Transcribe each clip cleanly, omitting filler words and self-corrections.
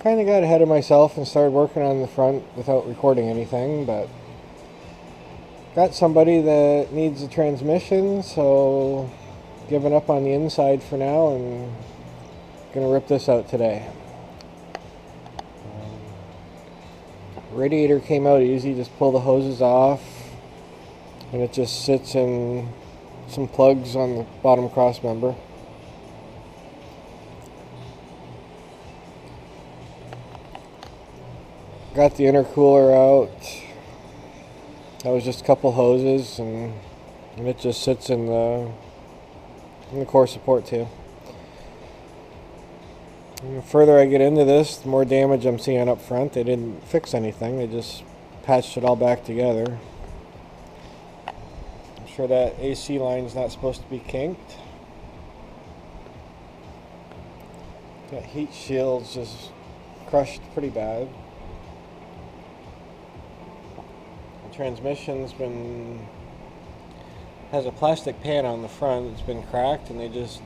Kind of got ahead of myself and started working on the front without recording anything, but got somebody that needs a transmission, so giving up on the inside for now and gonna rip this out today. Radiator came out easy, just pull the hoses off and it just sits in some plugs on the bottom cross member. Got the intercooler out. That was just a couple hoses, and it just sits in the core support too. And the further I get into this, the more damage I'm seeing up front. They didn't fix anything, they just patched it all back together. I'm sure that AC line's not supposed to be kinked. That heat shield's just crushed pretty bad. Transmission's has a plastic pan on the front that's been cracked, and they just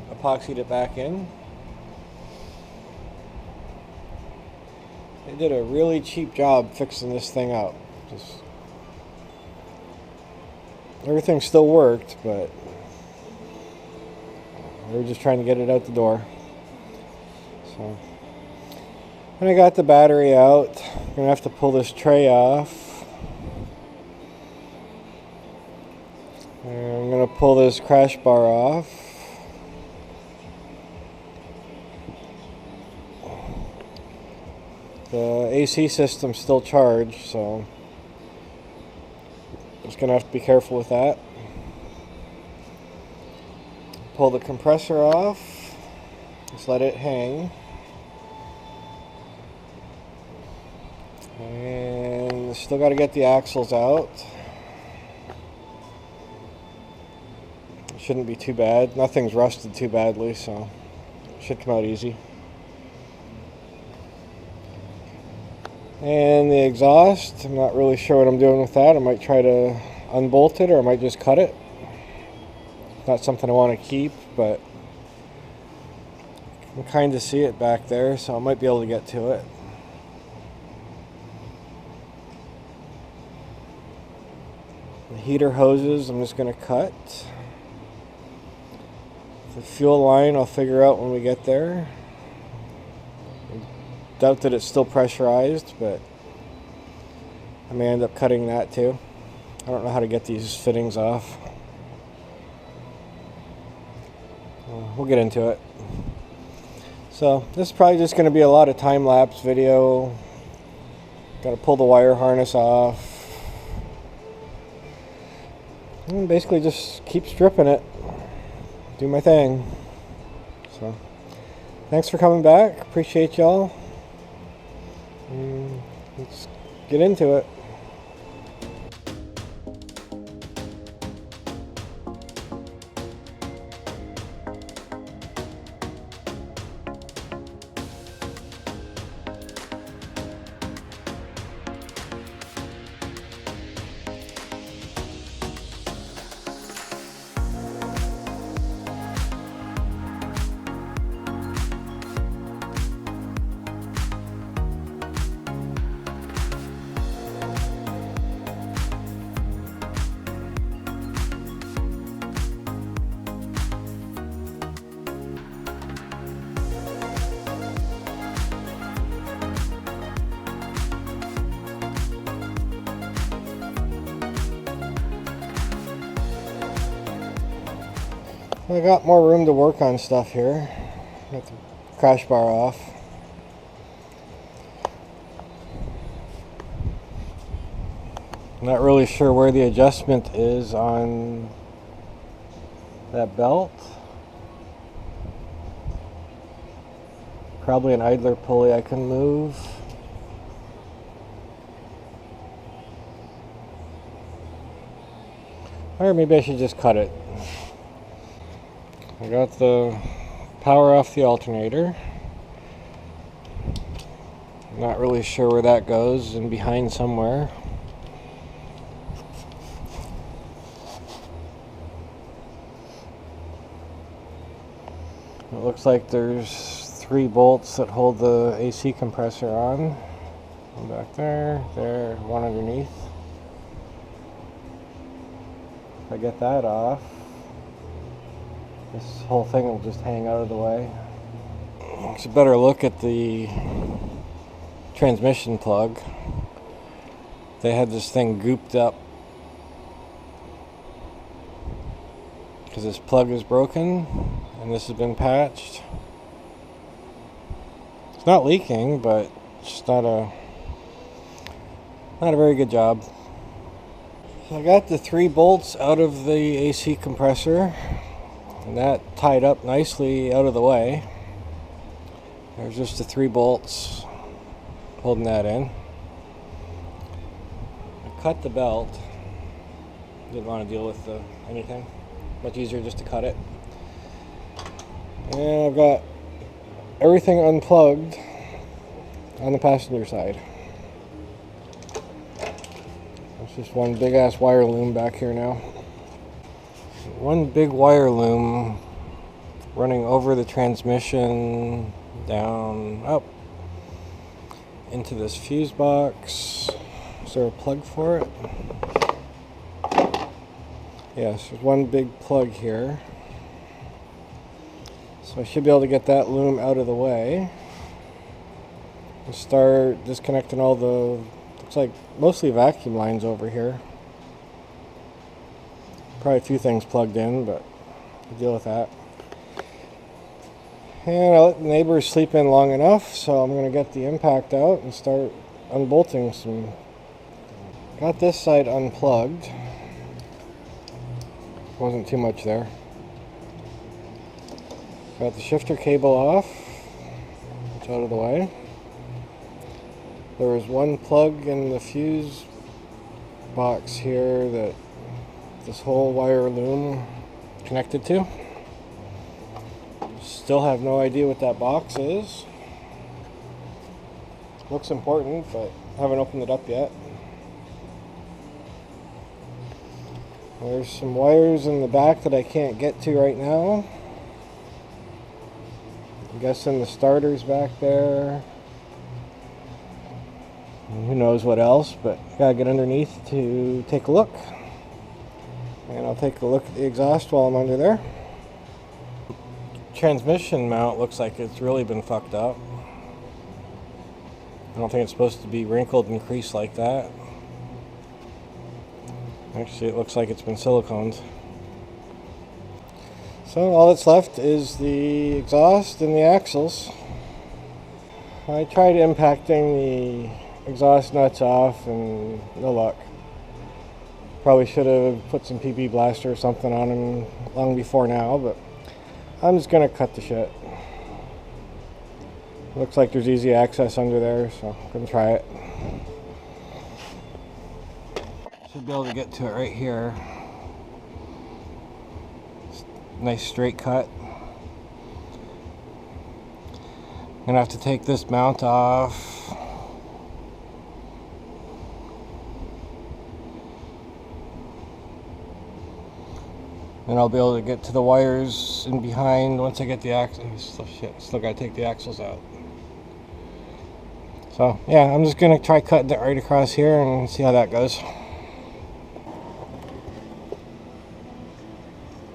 epoxied it back in. They did a really cheap job fixing this thing up. Just everything still worked, but they were just trying to get it out the door. So when I got the battery out, I'm gonna have to pull this tray off. And I'm gonna pull this crash bar off. The AC system's still charged, so just gonna have to be careful with that. Pull the compressor off. Just let it hang. And still got to get the axles out. It shouldn't be too bad. Nothing's rusted too badly, so it should come out easy. And the exhaust, I'm not really sure what I'm doing with that. I might try to unbolt it, or I might just cut it. Not something I want to keep, but I can kind of see it back there, so I might be able to get to it. The heater hoses I'm just going to cut. The fuel line I'll figure out when we get there. I doubt that it's still pressurized, but I may end up cutting that too. I don't know how to get these fittings off. We'll get into it. So this is probably just going to be a lot of time-lapse video. Got to pull the wire harness off. And basically just keep stripping it. Do my thing. So thanks for coming back. Appreciate y'all. Let's get into it. I got more room to work on stuff here. Got the crash bar off. Not really sure where the adjustment is on that belt. Probably an idler pulley I can move. Or maybe I should just cut it. I got the power off the alternator. Not really sure where that goes, in behind somewhere. It looks like there's 3 bolts that hold the AC compressor on. One back there, one underneath. If I get that off, this whole thing will just hang out of the way. It's a better look at the transmission plug. They had this thing gooped up because this plug is broken and this has been patched. It's not leaking, but it's just not a very good job. So I got the 3 bolts out of the AC compressor, and that tied up nicely out of the way. There's just the 3 bolts holding that in. I cut the belt. Didn't want to deal with anything. Much easier just to cut it. And I've got everything unplugged on the passenger side. There's just one big ass wire loom back here now. One big wire loom running over the transmission, down, up, into this fuse box. Is there a plug for it? Yes, there's one big plug here. So I should be able to get that loom out of the way and start disconnecting all the, looks like mostly vacuum lines over here. Probably a few things plugged in, but I'll deal with that. And I let the neighbors sleep in long enough, so I'm going to get the impact out and start unbolting some. Got this side unplugged. Wasn't too much there. Got the shifter cable off. It's out of the way. There was one plug in the fuse box here that this whole wire loom connected to. Still have no idea what that box is. Looks important, but haven't opened it up yet. There's some wires in the back that I can't get to right now. I'm guessing the starter's back there. And who knows what else, but gotta get underneath to take a look. And I'll take a look at the exhaust while I'm under there. Transmission mount looks like it's really been fucked up. I don't think it's supposed to be wrinkled and creased like that. Actually, it looks like it's been siliconed. So all that's left is the exhaust and the axles. I tried impacting the exhaust nuts off and no luck. Probably should have put some PB blaster or something on them long before now, but I'm just gonna cut the shit. Looks like there's easy access under there, so I'm gonna try it. Should be able to get to it right here. Nice straight cut. Gonna have to take this mount off. And I'll be able to get to the wires in behind once I get the axles. Still gotta take the axles out. So yeah, I'm just gonna try cutting it right across here and see how that goes.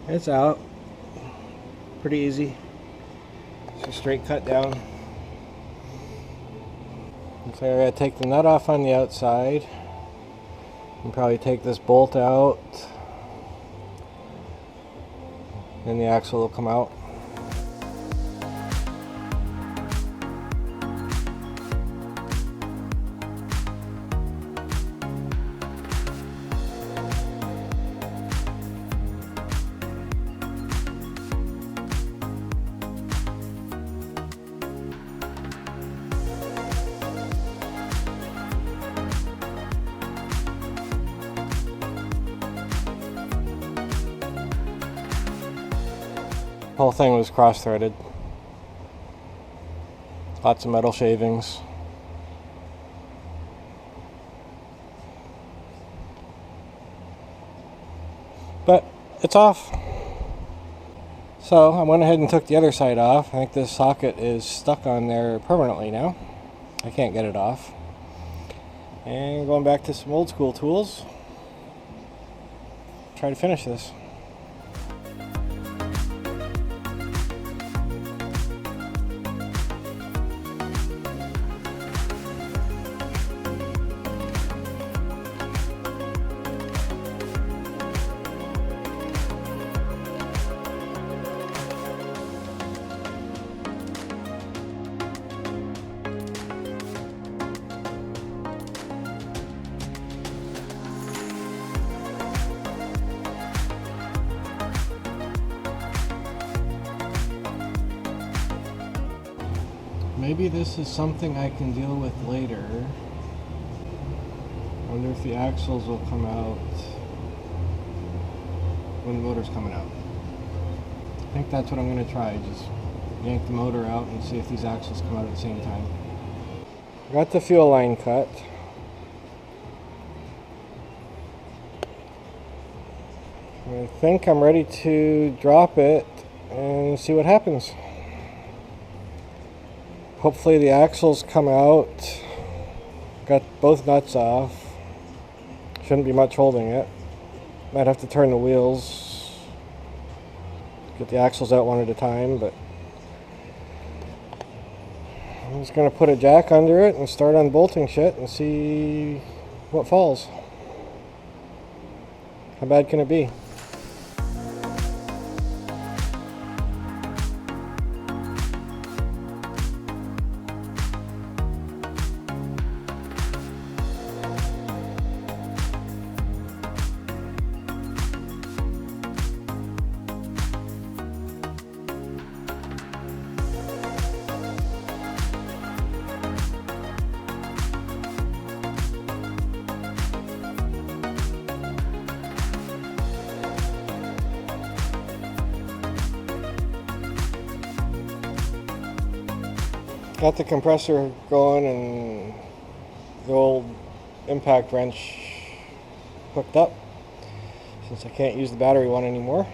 It's out. Pretty easy. It's a straight cut down. So I gotta take the nut off on the outside. And probably take this bolt out. Then the axle will come out. The whole thing was cross-threaded. Lots of metal shavings. But it's off. So I went ahead and took the other side off. I think this socket is stuck on there permanently now. I can't get it off. And going back to some old school tools, try to finish this. Maybe this is something I can deal with later. I wonder if the axles will come out when the motor's coming out. I think that's what I'm going to try. Just yank the motor out and see if these axles come out at the same time. Got the fuel line cut. I think I'm ready to drop it and see what happens. Hopefully the axles come out. Got both nuts off. Shouldn't be much holding it. Might have to turn the wheels. Get the axles out one at a time, but I'm just going to put a jack under it and start unbolting shit and see what falls. How bad can it be? Got the compressor going and the old impact wrench hooked up since I can't use the battery one anymore.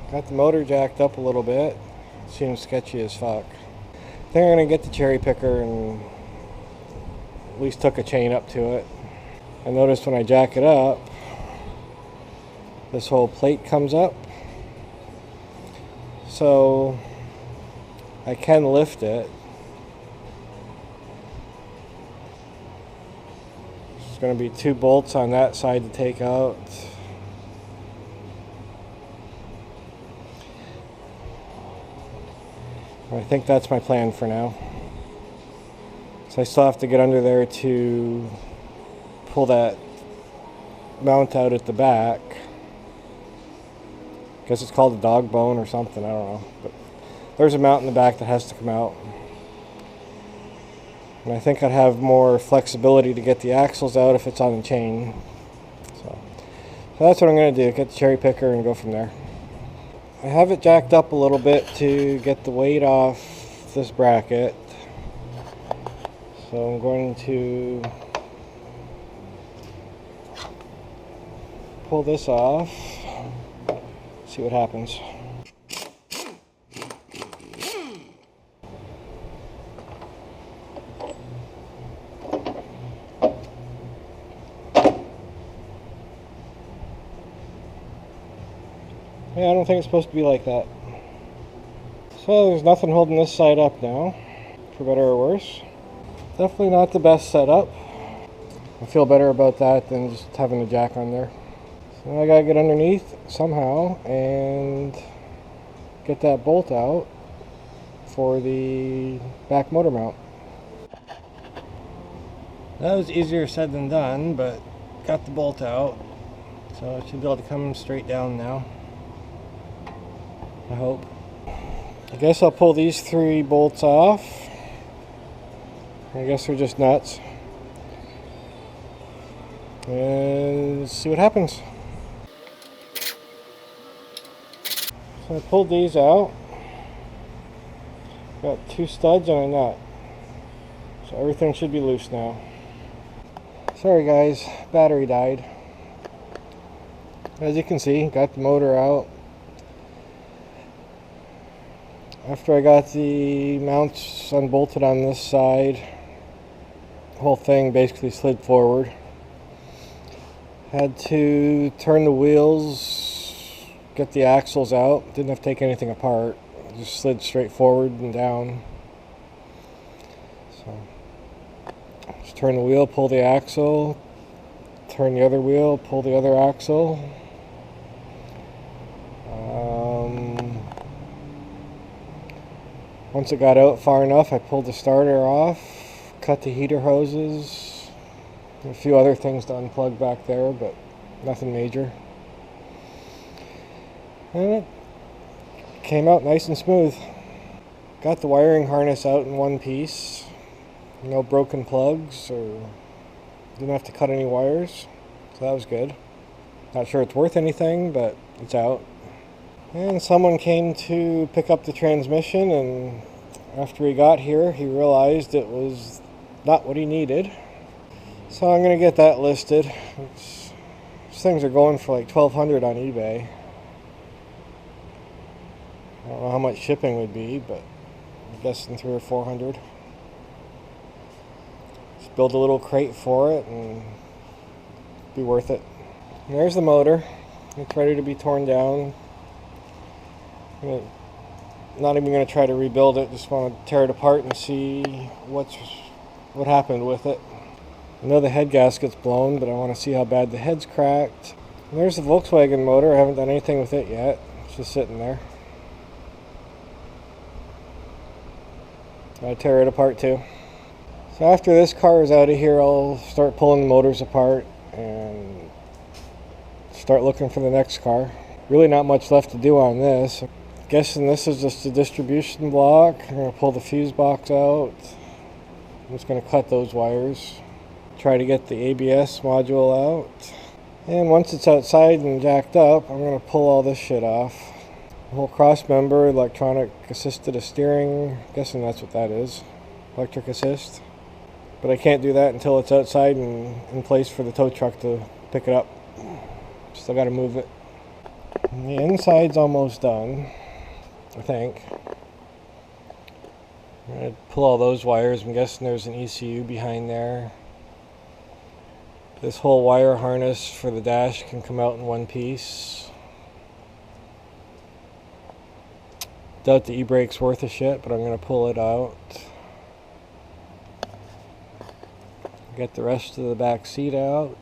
Got the motor jacked up a little bit. Seems sketchy as fuck. I think I'm going to get the cherry picker and at least hook a chain up to it. I noticed when I jack it up, this whole plate comes up. So I can lift it. There's going to be 2 bolts on that side to take out. I think that's my plan for now. So I still have to get under there to pull that mount out at the back. Guess it's called a dog bone or something, I don't know. But there's a mount in the back that has to come out. And I think I'd have more flexibility to get the axles out if it's on the chain. So that's what I'm going to do, get the cherry picker and go from there. I have it jacked up a little bit to get the weight off this bracket. So I'm going to pull this off, see what happens. Yeah, I don't think it's supposed to be like that. So there's nothing holding this side up now, for better or worse. Definitely not the best setup. I feel better about that than just having a jack on there. So now I gotta get underneath somehow and get that bolt out for the back motor mount. That was easier said than done, but got the bolt out. So it should be able to come straight down now. I hope. I guess I'll pull these 3 bolts off. I guess they're just nuts. And see what happens. So I pulled these out. Got 2 studs and a nut. So everything should be loose now. Sorry guys, battery died. As you can see, got the motor out. After I got the mounts unbolted on this side, the whole thing basically slid forward. Had to turn the wheels, get the axles out. Didn't have to take anything apart. Just slid straight forward and down. So just turn the wheel, pull the axle, turn the other wheel, pull the other axle. Once it got out far enough, I pulled the starter off, cut the heater hoses, a few other things to unplug back there, but nothing major. And it came out nice and smooth. Got the wiring harness out in one piece. No broken plugs, or didn't have to cut any wires, so that was good. Not sure it's worth anything, but it's out. And someone came to pick up the transmission, and after he got here, he realized it was not what he needed. So I'm going to get that listed. These things are going for like $1,200 on eBay. I don't know how much shipping would be, but I'm guessing $300 or $400. Just build a little crate for it and be worth it. And there's the motor. It's ready to be torn down. I'm not even going to try to rebuild it. Just want to tear it apart and see what happened with it. I know the head gasket's blown, but I want to see how bad the head's cracked. And there's the Volkswagen motor. I haven't done anything with it yet. It's just sitting there. I'll tear it apart too. So after this car is out of here, I'll start pulling the motors apart and start looking for the next car. Really not much left to do on this. Guessing this is just a distribution block. I'm going to pull the fuse box out. I'm just going to cut those wires. Try to get the ABS module out. And once it's outside and jacked up, I'm going to pull all this shit off. The whole cross member, electronic assisted steering. Guessing that's what that is. Electric assist. But I can't do that until it's outside and in place for the tow truck to pick it up. Still got to move it. And the inside's almost done, I think. I'm going to pull all those wires. I'm guessing there's an ECU behind there. This whole wire harness for the dash can come out in one piece. Doubt the e-brake's worth a shit, but I'm going to pull it out. Get the rest of the back seat out.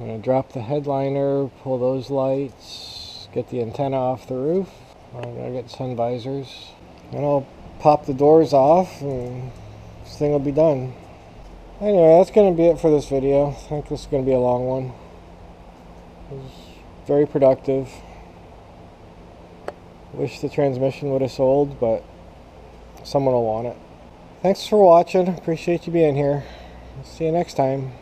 I'm going to drop the headliner, pull those lights, get the antenna off the roof. I'm going to get sun visors. And I'll pop the doors off and this thing will be done. Anyway, that's going to be it for this video. I think this is going to be a long one. It was very productive. Wish the transmission would have sold, but someone will want it. Thanks for watching. Appreciate you being here. See you next time.